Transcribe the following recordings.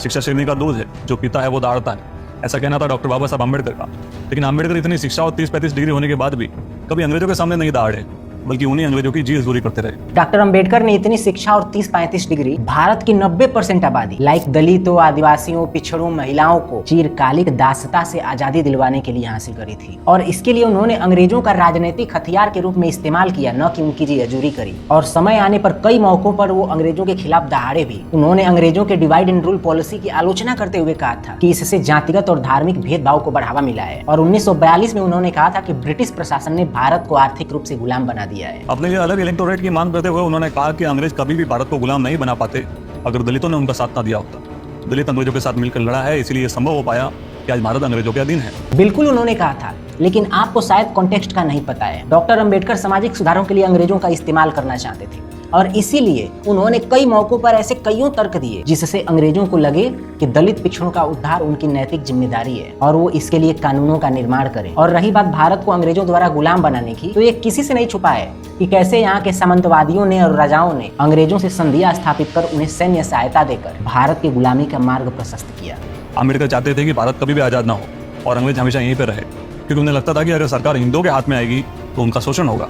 शिक्षा शेरनी का दूध है, जो पीता है वो दहाड़ता है, ऐसा कहना था डॉक्टर बाबा साहब अम्बेडकर का। लेकिन अम्बेडकर इतनी शिक्षा और 30-35 डिग्री होने के बाद भी कभी अंग्रेजों के सामने नहीं दहाड़े, बल्कि उन्हीं अंग्रेजों की जी हजूरी करते रहे। डॉक्टर अंबेडकर ने इतनी शिक्षा और 30-35 डिग्री भारत की 90% आबादी लाइक दलितों, आदिवासियों, पिछड़ों, महिलाओं को चिरकालिक दासता से आजादी दिलवाने के लिए हासिल करी थी। और इसके लिए उन्होंने अंग्रेजों का राजनीतिक हथियार के रूप में इस्तेमाल किया, न कि उनकी जी हजूरी करी। और समय आने पर कई मौकों पर वो अंग्रेजों के खिलाफ दहाड़े भी। उन्होंने अंग्रेजों के डिवाइड एंड रूल पॉलिसी की आलोचना करते हुए कहा था कि इससे जातिगत और धार्मिक भेदभाव को बढ़ावा मिला है। और 1942 में उन्होंने कहा था कि ब्रिटिश प्रशासन ने भारत को आर्थिक रूप से गुलाम बना दिया है। अपने लिए अलग इलेक्टोरेट की मांग करते हुए उन्होंने कहा कि अंग्रेज कभी भी भारत को गुलाम नहीं बना पाते अगर दलितों ने उनका साथ ना दिया होता। दलित अंग्रेजों के साथ मिलकर लड़ा है, इसलिए संभव हो पाया कि आज भारत अंग्रेजों के अधीन है। बिल्कुल उन्होंने कहा था, लेकिन आपको शायद कॉन्टेक्स्ट का नहीं पता है। डॉक्टर अंबेडकर सामाजिक सुधारों के लिए अंग्रेजों का इस्तेमाल करना चाहते थे और इसीलिए उन्होंने कई मौकों पर ऐसे कईयों तर्क दिए जिससे अंग्रेजों को लगे कि दलित पिछड़ों का उद्धार उनकी नैतिक जिम्मेदारी है और वो इसके लिए कानूनों का निर्माण करें। और रही बात भारत को अंग्रेजों द्वारा गुलाम बनाने की, तो ये किसी से नहीं छुपा है कि कैसे यहाँ के सामंतवादियों ने और राजाओं ने अंग्रेजों से संधियां स्थापित कर उन्हें सैन्य सहायता देकर भारत की गुलामी का मार्ग प्रशस्त किया। अम्बेडकर चाहते थे कि भारत कभी भी आजाद ना हो और अंग्रेज हमेशा यहीं पर रहे, क्योंकि उन्हें लगता था कि अगर सरकार हिंदुओं के हाथ में आएगी तो उनका शोषण होगा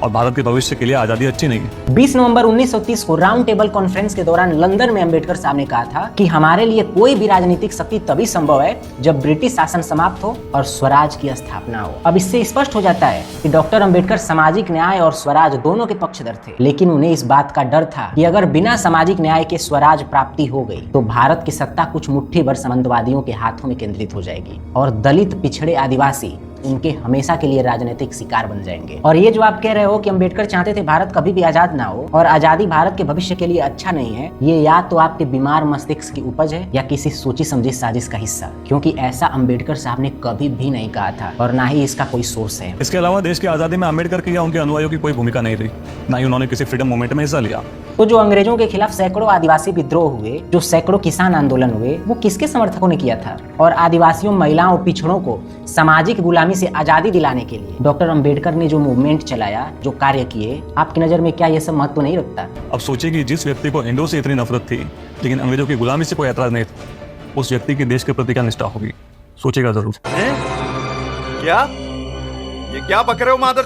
और भारत के भविष्य के लिए आजादी अच्छी नहीं है। 20 नवंबर 1930 को राउंड टेबल कॉन्फ्रेंस के दौरान लंदन में अंबेडकर साहब ने कहा था कि हमारे लिए कोई भी राजनीतिक शक्ति तभी संभव है जब ब्रिटिश शासन समाप्त हो और स्वराज की स्थापना हो। अब इससे स्पष्ट हो जाता है कि डॉक्टर अंबेडकर सामाजिक न्याय और स्वराज दोनों के पक्षधर थे, लेकिन उन्हें इस बात का डर था कि अगर बिना सामाजिक न्याय के स्वराज प्राप्ति हो गई तो भारत की सत्ता कुछ मुट्ठी भर सामंतवादियों के हाथों में केंद्रित हो जाएगी और दलित, पिछड़े, आदिवासी उनके हमेशा के लिए राजनीतिक शिकार बन जाएंगे। और ये जो आप कह रहे हो कि अंबेडकर चाहते थे भारत कभी भी आजाद ना हो और आजादी भारत के भविष्य के लिए अच्छा नहीं है, ये या तो आपके बीमार मस्तिष्क की उपज है या किसी सोची समझी साजिश का हिस्सा, क्योंकि ऐसा अंबेडकर साहब ने कभी भी नहीं कहा था और ना ही इसका कोई सोर्स है। इसके अलावा देश की आजादी में अम्बेडकर की या उनके अनुयायियों की कोई भूमिका नहीं रही, ना ही उन्होंने किसी फ्रीडम मूवमेंट में हिस्सा लिया। तो जो अंग्रेजों के खिलाफ सैकड़ों आदिवासी विद्रोह हुए, जो सैकड़ों किसान आंदोलन हुए, वो किसके समर्थकों ने किया था? और आदिवासियों, महिलाओं, पिछड़ों को सामाजिक गुलामी से आजादी दिलाने के लिए डॉक्टर अंबेडकर ने जो मूवमेंट चलाया, जो कार्य किए, आपकी नजर में क्या ये सब महत्व नहीं रखता? अब सोचिए कि जिस व्यक्ति को हिंदुओं से इतनी नफरत थी लेकिन अंग्रेजों की गुलामी से कोई ऐतराज नहीं था, उस व्यक्ति की देश के प्रति क्या निष्ठा होगी? सोचिएगा जरूर। क्या ये क्या बक रहे हो मादर?